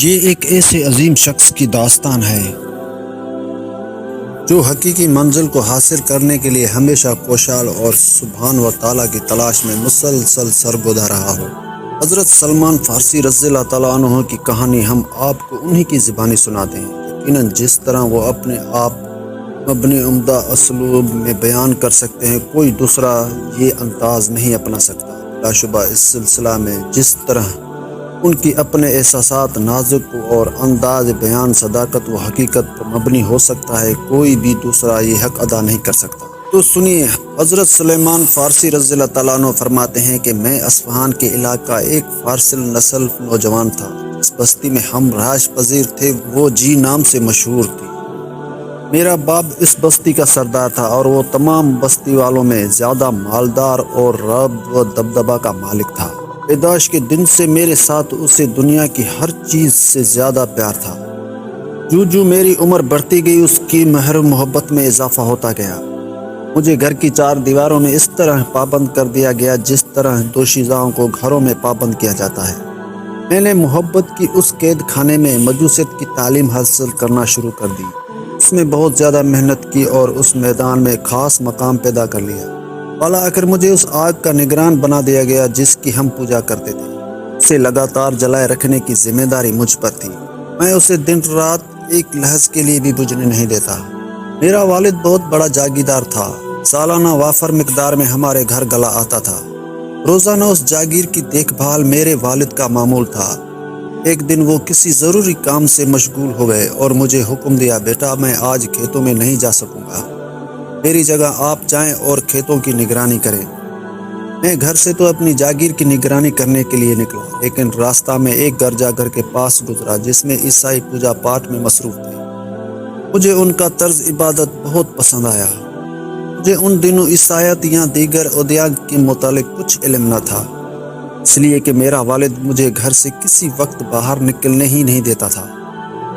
یہ ایک ایسے عظیم شخص کی داستان ہے جو حقیقی منزل کو حاصل کرنے کے لیے ہمیشہ کوشال اور سبحان و تعالیٰ کی تلاش میں مسلسل سرگردہ رہا ہو۔ حضرت سلمان فارسی رضی اللہ تعالیٰ عنہ کی کہانی ہم آپ کو انہی کی زبانی سناتے ہیں۔ یقیناً جس طرح وہ اپنے آپ مبنی عمدہ اسلوب میں بیان کر سکتے ہیں، کوئی دوسرا یہ انداز نہیں اپنا سکتا۔ بلا شبہ اس سلسلہ میں جس طرح ان کی اپنے احساسات نازک اور انداز بیان صداقت و حقیقت پر مبنی ہو سکتا ہے، کوئی بھی دوسرا یہ حق ادا نہیں کر سکتا۔ تو سنیے، حضرت سلیمان فارسی رضی اللہ تعالیٰ عنہ فرماتے ہیں کہ میں اصفہان کے علاقہ ایک فارسل نسل نوجوان تھا۔ اس بستی میں ہم رہائش پذیر تھے، وہ جی نام سے مشہور تھی۔ میرا باپ اس بستی کا سردار تھا اور وہ تمام بستی والوں میں زیادہ مالدار اور رعب و دبدبہ کا مالک تھا۔ پیدائش کے دن سے میرے ساتھ اسے دنیا کی ہر چیز سے زیادہ پیار تھا۔ جو میری عمر بڑھتی گئی، اس کی مہر محبت میں اضافہ ہوتا گیا۔ مجھے گھر کی چار دیواروں میں اس طرح پابند کر دیا گیا جس طرح دوشیزاؤں کو گھروں میں پابند کیا جاتا ہے۔ میں نے محبت کی اس قید خانے میں مجوسیت کی تعلیم حاصل کرنا شروع کر دی۔ اس میں بہت زیادہ محنت کی اور اس میدان میں خاص مقام پیدا کر لیا۔ بالا آ کر مجھے اس آگ کا نگران بنا دیا گیا جس کی ہم پوجا کرتے تھے۔ اسے لگاتار جلائے رکھنے کی ذمہ داری مجھ پر تھی۔ میں اسے دن رات ایک لحظ کے لیے بھی بجھنے نہیں دیتا۔ میرا والد بہت بڑا جاگیردار تھا۔ سالانہ وافر مقدار میں ہمارے گھر گلا آتا تھا۔ روزانہ اس جاگیر کی دیکھ بھال میرے والد کا معمول تھا۔ ایک دن وہ کسی ضروری کام سے مشغول ہو گئے اور مجھے حکم دیا، بیٹا میں آج کھیتوں میں نہیں جا سکوں گا، میری جگہ آپ جائیں اور کھیتوں کی نگرانی کریں۔ میں گھر سے تو اپنی جاگیر کی نگرانی کرنے کے لیے نکلا، لیکن راستہ میں ایک گرجا گھر کے پاس گزرا جس میں عیسائی پوجا پاٹ میں مصروف تھے۔ مجھے ان کا طرز عبادت بہت پسند آیا۔ مجھے ان دنوں عیسائیت یا دیگر ادیان کے متعلق کچھ علم نہ تھا، اس لیے کہ میرا والد مجھے گھر سے کسی وقت باہر نکلنے ہی نہیں دیتا تھا۔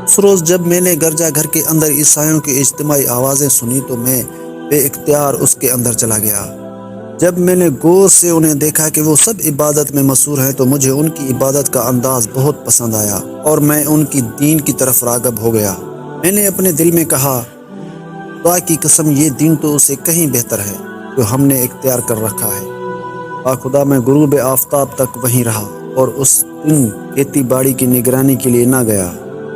اس روز جب میں نے گرجا گھر کے اندر عیسائیوں کی اجتماعی آوازیں سنی تو میں بے اختیار اس کے اندر چلا گیا۔ جب میں نے غور سے انہیں دیکھا کہ وہ سب عبادت میں مصروف ہیں تو مجھے ان کی عبادت کا انداز بہت پسند آیا اور میں ان کی دین کی طرف راغب ہو گیا۔ میں نے اپنے دل میں کہا، خدا کی قسم یہ دین تو اسے کہیں بہتر ہے جو ہم نے اختیار کر رکھا ہے۔ خدا میں غروب آفتاب تک وہیں رہا اور اس دن کھیتی باڑی کی نگرانی کے لیے نہ گیا۔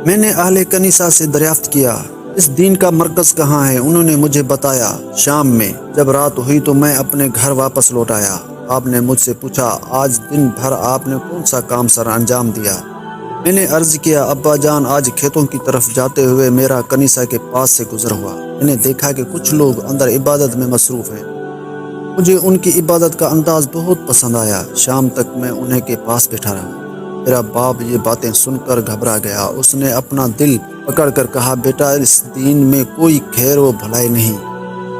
میں نے اہل کنیسہ سے دریافت کیا، اس دین کا مرکز کہاں ہے؟ انہوں نے مجھے بتایا، شام میں۔ جب رات ہوئی تو میں اپنے گھر واپس لوٹ آیا۔ آپ نے مجھ سے پوچھا، آج دن بھر آپ نے کون سا کام سر انجام دیا؟ میں نے عرض کیا، ابا جان آج کھیتوں کی طرف جاتے ہوئے میرا کنیسہ کے پاس سے گزر ہوا۔ میں نے دیکھا کہ کچھ لوگ اندر عبادت میں مصروف ہیں۔ مجھے ان کی عبادت کا انداز بہت پسند آیا۔ شام تک میں انہیں کے پاس بیٹھا رہا۔ میرا باپ یہ باتیں سن کر گھبرا گیا۔ اس نے اپنا دل پکڑ کر کہا، بیٹا اس دین میں کوئی خیر و بھلائی نہیں،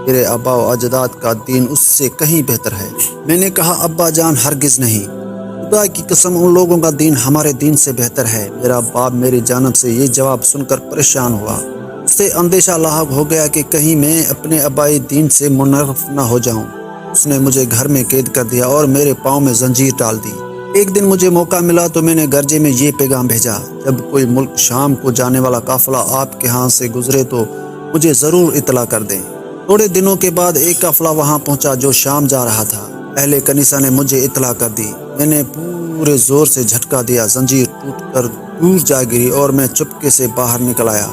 تیرے آبا و اجداد کا دین اس سے کہیں بہتر ہے۔ میں نے کہا، ابا جان ہرگز نہیں، خدا کی قسم ان لوگوں کا دین ہمارے دین سے بہتر ہے۔ میرا باپ میری جانب سے یہ جواب سن کر پریشان ہوا۔ اس سے اندیشہ لاحق ہو گیا کہ کہیں میں اپنے آبائی دین سے منحرف نہ ہو جاؤں۔ اس نے مجھے گھر میں قید کر دیا اور میرے پاؤں میں زنجیر ڈال دی۔ ایک دن مجھے موقع ملا تو میں نے گرجے میں یہ پیغام بھیجا، جب کوئی ملک شام کو جانے والا قافلہ آپ کے ہاں سے گزرے تو مجھے ضرور اطلاع کر دیں۔ تھوڑے دنوں کے بعد ایک قافلہ وہاں پہنچا جو شام جا رہا تھا۔ اہل کنیسہ نے مجھے اطلاع کر دی۔ میں نے پورے زور سے جھٹکا دیا، زنجیر ٹوٹ کر دور جا گری اور میں چپکے سے باہر نکل آیا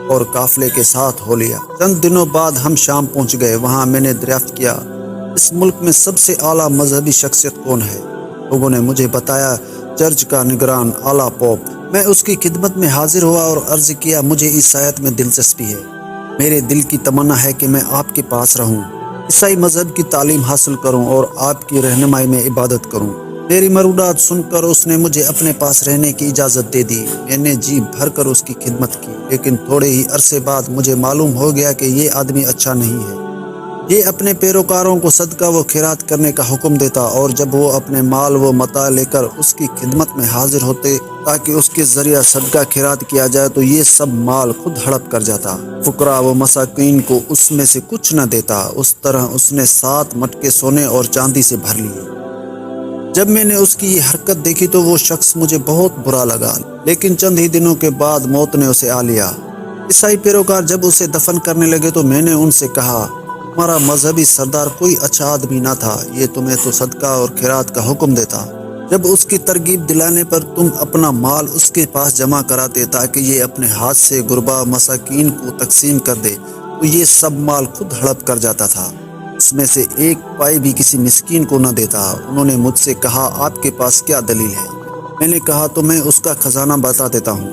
اور قافلے کے ساتھ ہو لیا۔ چند دنوں بعد ہم شام پہنچ گئے۔ وہاں میں نے دریافت کیا، اس ملک میں سب سے اعلیٰ مذہبی شخصیت کون ہے؟ لوگوں نے مجھے بتایا، چرچ کا نگران اعلیٰ پوپ۔ میں اس کی خدمت میں حاضر ہوا اور عرض کیا، مجھے عیسائیت میں دلچسپی ہے۔ میرے دل کی تمنا ہے کہ میں آپ کے پاس رہوں، عیسائی مذہب کی تعلیم حاصل کروں اور آپ کی رہنمائی میں عبادت کروں۔ میری مرودات سن کر اس نے مجھے اپنے پاس رہنے کی اجازت دے دی۔ میں نے جی بھر کر اس کی خدمت کی، لیکن تھوڑے ہی عرصے بعد مجھے معلوم ہو گیا کہ یہ آدمی اچھا نہیں ہے۔ یہ اپنے پیروکاروں کو صدقہ و خیرات کرنے کا حکم دیتا اور جب وہ اپنے مال و متاع لے کر اس کی خدمت میں حاضر ہوتے تاکہ اس کے ذریعہ صدقہ خیرات کیا جائے تو یہ سب مال خود ہڑپ کر جاتا، فقراء و مساکین کو اس میں سے کچھ نہ دیتا۔ اس طرح اس نے 7 مٹکے سونے اور چاندی سے بھر لیے۔ جب میں نے اس کی یہ حرکت دیکھی تو وہ شخص مجھے بہت برا لگا، لیکن چند ہی دنوں کے بعد موت نے اسے آ لیا۔ عیسائی پیروکار جب اسے دفن کرنے لگے تو میں نے ان سے کہا، ہمارا مذہبی سردار کوئی اچھا آدمی نہ تھا، یہ تمہیں تو صدقہ اور خیرات کا حکم دیتا۔ جب اس کی ترغیب دلانے پر تم اپنا مال اس کے پاس جمع کراتے تاکہ یہ اپنے ہاتھ سے غربا مساکین کو تقسیم کر دے، تو یہ سب مال خود ہڑپ کر جاتا تھا، اس میں سے ایک پائی بھی کسی مسکین کو نہ دیتا۔ انہوں نے مجھ سے کہا، آپ کے پاس کیا دلیل ہے؟ میں نے کہا، تو میں اس کا خزانہ بتا دیتا ہوں۔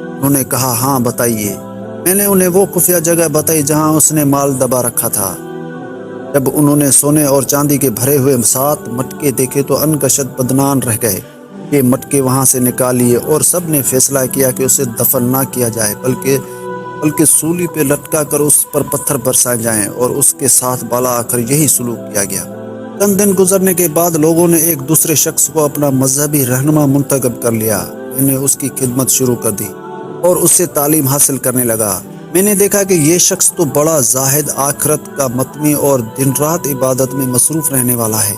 انہوں نے کہا، ہاں بتائیے۔ میں نے انہیں وہ خفیہ جگہ بتائی جہاں اس نے مال دبا رکھا تھا۔ جب انہوں نے سونے اور چاندی کے بھرے ہوئے 7 مٹکے دیکھے تو انکشت بدنان رہ گئے۔ یہ مٹکے وہاں سے نکال لیے اور سب نے فیصلہ کیا کہ اسے دفن نہ کیا جائے بلکہ سولی پہ لٹکا کر اس پر پتھر برسائے جائیں، اور اس کے ساتھ بالا آ کر یہی سلوک کیا گیا۔ چند دن گزرنے کے بعد لوگوں نے ایک دوسرے شخص کو اپنا مذہبی رہنما منتخب کر لیا۔ میں نے اس کی خدمت شروع کر دی اور اس سے تعلیم حاصل کرنے لگا۔ میں نے دیکھا کہ یہ شخص تو بڑا زاہد، آخرت کا متمی اور دن رات عبادت میں مصروف رہنے والا ہے۔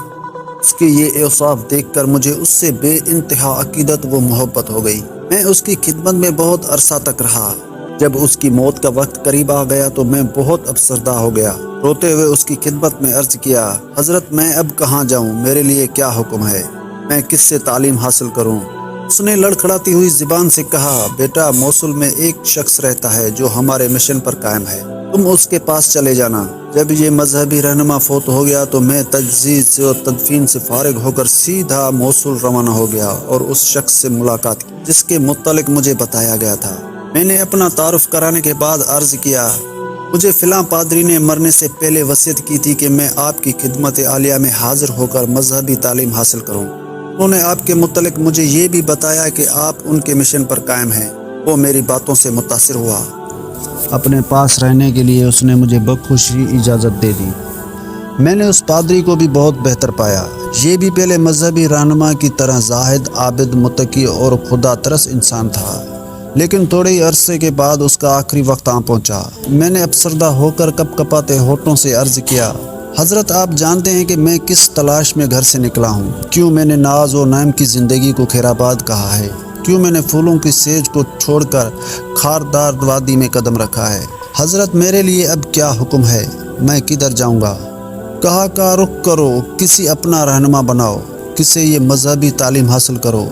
اس کے یہ اوصاف دیکھ کر مجھے اس سے بے انتہا عقیدت و محبت ہو گئی۔ میں اس کی خدمت میں بہت عرصہ تک رہا۔ جب اس کی موت کا وقت قریب آ گیا تو میں بہت افسردہ ہو گیا۔ روتے ہوئے اس کی خدمت میں عرض کیا، حضرت میں اب کہاں جاؤں؟ میرے لیے کیا حکم ہے؟ میں کس سے تعلیم حاصل کروں؟ اس نے لڑکھڑاتی ہوئی زبان سے کہا، بیٹا، موصل میں ایک شخص رہتا ہے جو ہمارے مشن پر قائم ہے، تم اس کے پاس چلے جانا۔ جب یہ مذہبی رہنما فوت ہو گیا تو میں تجہیز و تدفین سے فارغ ہو کر سیدھا موصل روانہ ہو گیا اور اس شخص سے ملاقات کی جس کے متعلق مجھے بتایا گیا تھا۔ میں نے اپنا تعارف کرانے کے بعد عرض کیا، مجھے فلاں پادری نے مرنے سے پہلے وصیت کی تھی کہ میں آپ کی خدمت عالیہ میں حاضر ہو کر مذہبی تعلیم حاصل کروں۔ انہوں نے آپ کے متعلق مجھے یہ بھی بتایا کہ آپ ان کے مشن پر قائم ہیں۔ وہ میری باتوں سے متاثر ہوا۔ اپنے پاس رہنے کے لیے اس نے مجھے بخوشی اجازت دے دی۔ میں نے اس پادری کو بھی بہت بہتر پایا۔ یہ بھی پہلے مذہبی رہنما کی طرح زاہد، عابد، متقی اور خدا ترس انسان تھا، لیکن تھوڑے ہی عرصے کے بعد اس کا آخری وقت آ پہنچا۔ میں نے افسردہ ہو کر کپ کپاتے ہونٹوں سے عرض کیا، حضرت آپ جانتے ہیں کہ میں کس تلاش میں گھر سے نکلا ہوں، کیوں میں نے ناز و نعیم کی زندگی کو خیرآباد کہا ہے، کیوں میں نے پھولوں کی سیج کو چھوڑ کر خاردار وادی میں قدم رکھا ہے۔ حضرت میرے لیے اب کیا حکم ہے؟ میں کدھر جاؤں گا؟ کہا کا رخ کرو، کسی اپنا رہنما بناؤ، کسی یہ مذہبی تعلیم حاصل کرو۔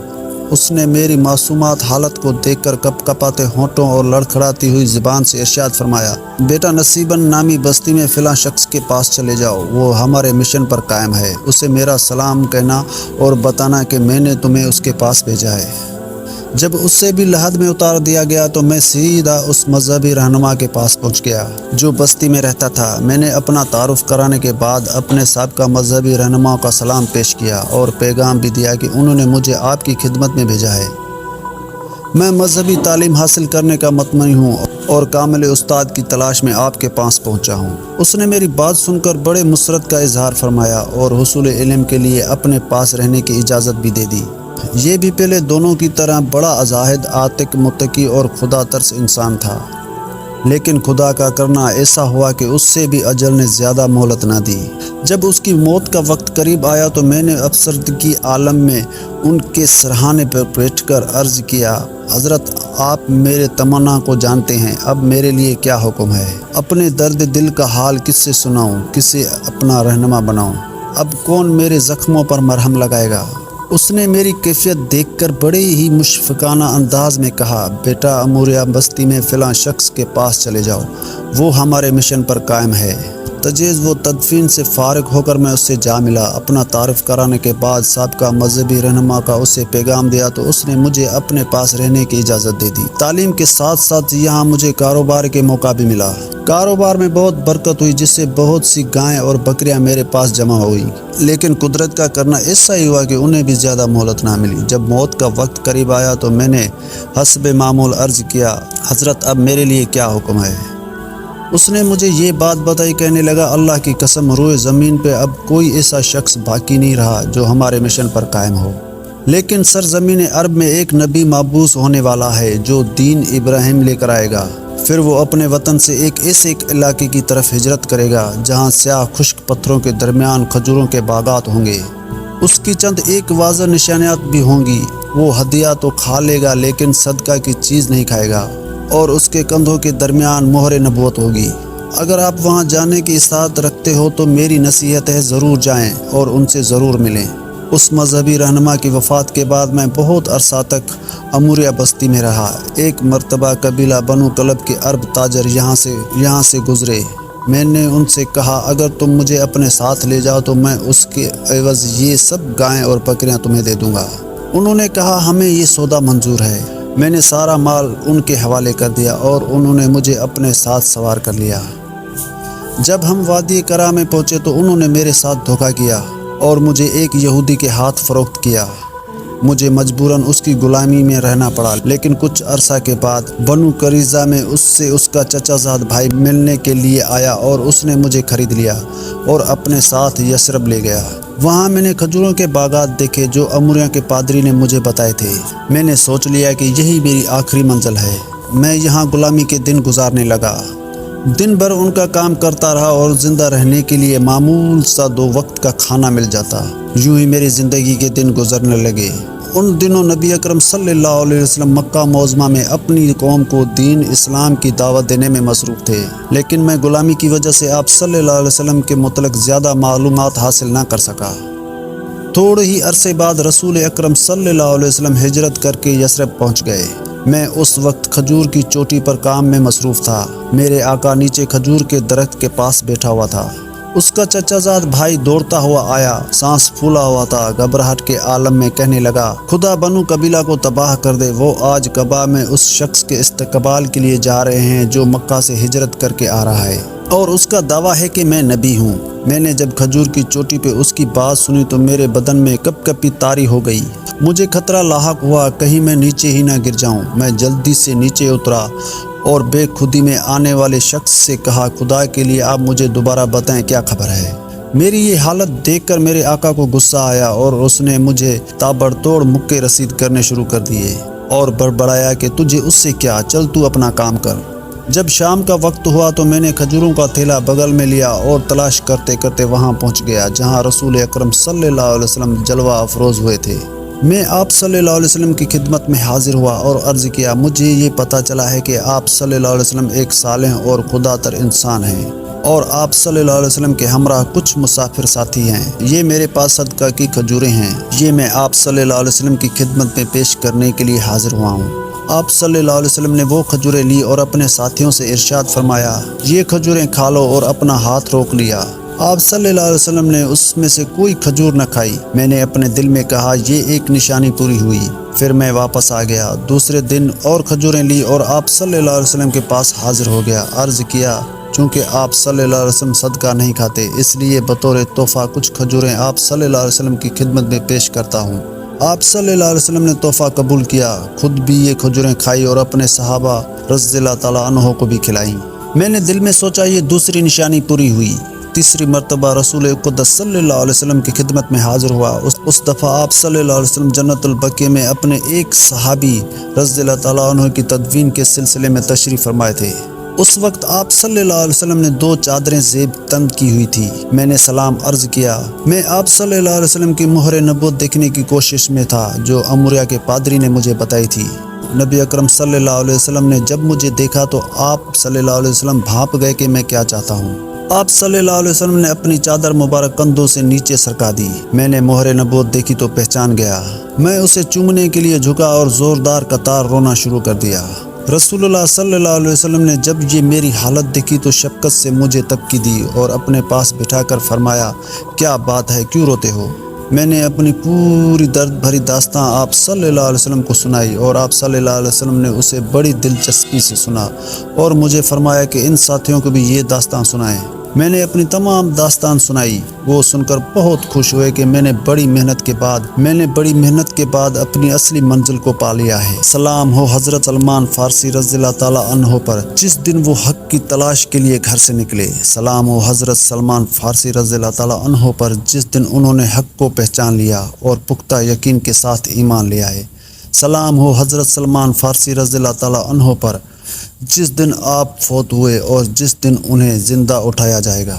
اس نے میری معصومات حالت کو دیکھ کر کپ کپاتے ہونٹوں اور لڑکھڑاتی ہوئی زبان سے ارشاد فرمایا، بیٹا، نصیباً نامی بستی میں فلاں شخص کے پاس چلے جاؤ، وہ ہمارے مشن پر قائم ہے، اسے میرا سلام کہنا اور بتانا کہ میں نے تمہیں اس کے پاس بھیجا ہے۔ جب اس سے بھی لحد میں اتار دیا گیا تو میں سیدھا اس مذہبی رہنما کے پاس پہنچ گیا جو بستی میں رہتا تھا۔ میں نے اپنا تعارف کرانے کے بعد اپنے سابقہ مذہبی رہنما کا سلام پیش کیا اور پیغام بھی دیا کہ انہوں نے مجھے آپ کی خدمت میں بھیجا ہے۔ میں مذہبی تعلیم حاصل کرنے کا مطمئن ہوں اور کامل استاد کی تلاش میں آپ کے پاس پہنچا ہوں۔ اس نے میری بات سن کر بڑے مسرت کا اظہار فرمایا اور حصول علم کے لیے اپنے پاس رہنے کی اجازت بھی دے دی۔ یہ بھی پہلے دونوں کی طرح بڑا زاہد، عاتق، متقی اور خدا ترس انسان تھا، لیکن خدا کا کرنا ایسا ہوا کہ اس سے بھی اجل نے زیادہ مہلت نہ دی۔ جب اس کی موت کا وقت قریب آیا تو میں نے افسردگی عالم میں ان کے سرہانے پر بیٹھ کر عرض کیا، حضرت آپ میرے تمنا کو جانتے ہیں، اب میرے لیے کیا حکم ہے؟ اپنے درد دل کا حال کس سے سناؤں، کسے اپنا رہنما بناؤں؟ اب کون میرے زخموں پر مرہم لگائے گا؟ اس نے میری کیفیت دیکھ کر بڑے ہی مشفقانہ انداز میں کہا، بیٹا، اموریا بستی میں فلاں شخص کے پاس چلے جاؤ، وہ ہمارے مشن پر قائم ہے۔ تجہیز و تدفین سے فارغ ہو کر میں اس سے جا ملا۔ اپنا تعارف کرانے کے بعد سابقہ مذہبی رہنما کا اسے پیغام دیا تو اس نے مجھے اپنے پاس رہنے کی اجازت دے دی۔ تعلیم کے ساتھ ساتھ یہاں مجھے کاروبار کے موقع بھی ملا۔ کاروبار میں بہت برکت ہوئی جس سے بہت سی گائیں اور بکریاں میرے پاس جمع ہوئی، لیکن قدرت کا کرنا ایسا ہی ہوا کہ انہیں بھی زیادہ مہلت نہ ملی۔ جب موت کا وقت قریب آیا تو میں نے حسب معمول عرض کیا، حضرت اب میرے لیے کیا حکم ہے؟ اس نے مجھے یہ بات بتائی، کہنے لگا، اللہ کی قسم، روئے زمین پہ اب کوئی ایسا شخص باقی نہیں رہا جو ہمارے مشن پر قائم ہو، لیکن سرزمین عرب میں ایک نبی مبعوث ہونے والا ہے جو دین ابراہیم لے کر آئے گا۔ پھر وہ اپنے وطن سے ایک ایسے علاقے کی طرف ہجرت کرے گا جہاں سیاہ خشک پتھروں کے درمیان کھجوروں کے باغات ہوں گے۔ اس کی چند ایک واضح نشانیات بھی ہوں گی، وہ ہدیہ تو کھا لے گا لیکن صدقہ کی چیز نہیں کھائے گا، اور اس کے کندھوں کے درمیان مہر نبوت ہوگی۔ اگر آپ وہاں جانے کی استطاعت رکھتے ہو تو میری نصیحت ہے ضرور جائیں اور ان سے ضرور ملیں۔ اس مذہبی رہنما کی وفات کے بعد میں بہت عرصہ تک اموریہ بستی میں رہا۔ ایک مرتبہ قبیلہ بنو کلب کے عرب تاجر یہاں سے گزرے۔ میں نے ان سے کہا اگر تم مجھے اپنے ساتھ لے جاؤ تو میں اس کے عوض یہ سب گائیں اور بکریاں تمہیں دے دوں گا۔ انہوں نے کہا ہمیں یہ سودا منظور ہے۔ میں نے سارا مال ان کے حوالے کر دیا اور انہوں نے مجھے اپنے ساتھ سوار کر لیا۔ جب ہم وادی کرا میں پہنچے تو انہوں نے میرے ساتھ دھوکہ کیا اور مجھے ایک یہودی کے ہاتھ فروخت کیا۔ مجھے مجبوراً اس کی غلامی میں رہنا پڑا، لیکن کچھ عرصہ کے بعد بنو قریظہ میں اس کا چچا زاد بھائی ملنے کے لیے آیا اور اس نے مجھے خرید لیا اور اپنے ساتھ یثرب لے گیا۔ وہاں میں نے کھجوروں کے باغات دیکھے جو اموریہ کے پادری نے مجھے بتائے تھے۔ میں نے سوچ لیا کہ یہی میری آخری منزل ہے۔ میں یہاں غلامی کے دن گزارنے لگا۔ دن بھر ان کا کام کرتا رہا اور زندہ رہنے کے لیے معمول سا 2 وقت کا کھانا مل جاتا۔ یوں ہی میری زندگی کے دن گزرنے لگے۔ ان دنوں نبی اکرم صلی اللہ علیہ وسلم مکہ معظمہ میں اپنی قوم کو دین اسلام کی دعوت دینے میں مصروف تھے، لیکن میں غلامی کی وجہ سے آپ صلی اللہ علیہ وسلم کے متعلق زیادہ معلومات حاصل نہ کر سکا۔ تھوڑے ہی عرصے بعد رسول اکرم صلی اللہ علیہ وسلم ہجرت کر کے یثرب پہنچ گئے۔ میں اس وقت کھجور کی چوٹی پر کام میں مصروف تھا۔ میرے آقا نیچے کھجور کے درخت کے پاس بیٹھا ہوا تھا۔ اس کا چچا زاد بھائی دوڑتا ہوا آیا، سانس پھولا ہوا تھا، گھبراہٹ کے عالم میں کہنے لگا خدا بنو قبیلہ کو تباہ کر دے، وہ آج قبا میں اس شخص کے استقبال کے لیے جا رہے ہیں جو مکہ سے ہجرت کر کے آ رہا ہے، اور اس کا دعویٰ ہے کہ میں نبی ہوں۔ میں نے جب کھجور کی چوٹی پہ اس کی بات سنی تو میرے بدن میں کپ کپی طاری ہو گئی۔ مجھے خطرہ لاحق ہوا کہیں میں نیچے ہی نہ گر جاؤں۔ میں جلدی سے نیچے اترا اور بے خودی میں آنے والے شخص سے کہا خدا کے لیے آپ مجھے دوبارہ بتائیں کیا خبر ہے۔ میری یہ حالت دیکھ کر میرے آقا کو غصہ آیا اور اس نے مجھے تابڑتوڑ مکے رسید کرنے شروع کر دیے اور بڑبڑایا کہ تجھے اس سے کیا، چل تو اپنا کام کر۔ جب شام کا وقت ہوا تو میں نے کھجوروں کا تھیلا بغل میں لیا اور تلاش کرتے کرتے وہاں پہنچ گیا جہاں رسول اکرم صلی اللہ علیہ وسلم جلوہ افروز ہوئے تھے۔ میں آپ صلی اللہ علیہ وسلم کی خدمت میں حاضر ہوا اور عرض کیا مجھے یہ پتہ چلا ہے کہ آپ صلی اللہ علیہ وسلم ایک صالح اور خدا تر انسان ہیں، اور آپ صلی اللہ علیہ وسلم کے ہمراہ کچھ مسافر ساتھی ہیں۔ یہ میرے پاس صدقہ کی کھجوریں ہیں، یہ میں آپ صلی اللہ علیہ وسلم کی خدمت میں پیش کرنے کے لیے حاضر ہوا ہوں۔ آپ صلی اللہ علیہ وسلم نے وہ کھجوریں لی اور اپنے ساتھیوں سے ارشاد فرمایا یہ کھجوریں کھا لو، اور اپنا ہاتھ روک لیا۔ آپ صلی اللہ علیہ وسلم نے اس میں سے کوئی کھجور نہ کھائی۔ میں نے اپنے دل میں کہا یہ ایک نشانی پوری ہوئی۔ پھر میں واپس آ گیا۔ دوسرے دن اور کھجوریں لی اور آپ صلی اللہ علیہ وسلم کے پاس حاضر ہو گیا۔ عرض کیا چونکہ آپ صلی اللہ علیہ وسلم صدقہ نہیں کھاتے، اس لیے بطور تحفہ کچھ کھجوریں آپ صلی اللہ علیہ وسلم کی خدمت میں پیش کرتا ہوں۔ آپ صلی اللہ علیہ وسلم نے تحفہ قبول کیا، خود بھی یہ کھجوریں کھائی اور اپنے صحابہ رضی اللہ تعالیٰ عنہ کو بھی کھلائیں۔ میں نے دل میں سوچا یہ دوسری نشانی پوری ہوئی۔ تیسری مرتبہ رسول قدس صلی اللہ علیہ وسلم کی خدمت میں حاضر ہوا۔ اس دفعہ آپ صلی اللہ علیہ وسلم جنت البقیع میں اپنے ایک صحابی رضی اللہ تعالیٰ عنہ کی تدفین کے سلسلے میں تشریف فرمائے تھے۔ اس وقت آپ صلی اللہ علیہ وسلم نے 2 چادریں زیب تند کی ہوئی تھی۔ میں نے سلام عرض کیا۔ میں آپ صلی اللہ علیہ وسلم کی مہر نبوت دیکھنے کی کوشش میں تھا جو اموریہ کے پادری نے مجھے بتائی تھی۔ نبی اکرم صلی اللہ علیہ وسلم نے جب مجھے دیکھا تو آپ صلی اللہ علیہ وسلم بھانپ گئے کہ میں کیا چاہتا ہوں۔ آپ صلی اللہ علیہ وسلم نے اپنی چادر مبارک کندھوں سے نیچے سرکا دی۔ میں نے مہر نبوت دیکھی تو پہچان گیا۔ میں اسے چومنے کے لیے جھکا اور زوردار قطار رونا شروع کر دیا۔ رسول اللہ صلی اللہ علیہ وسلم نے جب یہ میری حالت دیکھی تو شفقت سے مجھے تبکی دی اور اپنے پاس بٹھا کر فرمایا کیا بات ہے، کیوں روتے ہو؟ میں نے اپنی پوری درد بھری داستان آپ صلی اللہ علیہ وسلم کو سنائی اور آپ صلی اللہ علیہ وسلم نے اسے بڑی دلچسپی سے سنا اور مجھے فرمایا کہ ان ساتھیوں کو بھی یہ داستان سنائیں۔ میں نے اپنی تمام داستان سنائی۔ وہ سن کر بہت خوش ہوئے کہ میں نے بڑی محنت کے بعد اپنی اصلی منزل کو پا لیا ہے۔ سلام ہو حضرت سلمان فارسی رضی اللہ تعالیٰ عنہ پر جس دن وہ حق کی تلاش کے لیے گھر سے نکلے۔ سلام ہو حضرت سلمان فارسی رضی اللہ تعالیٰ عنہ پر جس دن انہوں نے حق کو پہچان لیا اور پختہ یقین کے ساتھ ایمان لے آئے۔ سلام ہو حضرت سلمان فارسی رضی اللہ تعالیٰ عنہ پر جس دن آپ فوت ہوئے اور جس دن انہیں زندہ اٹھایا جائے گا۔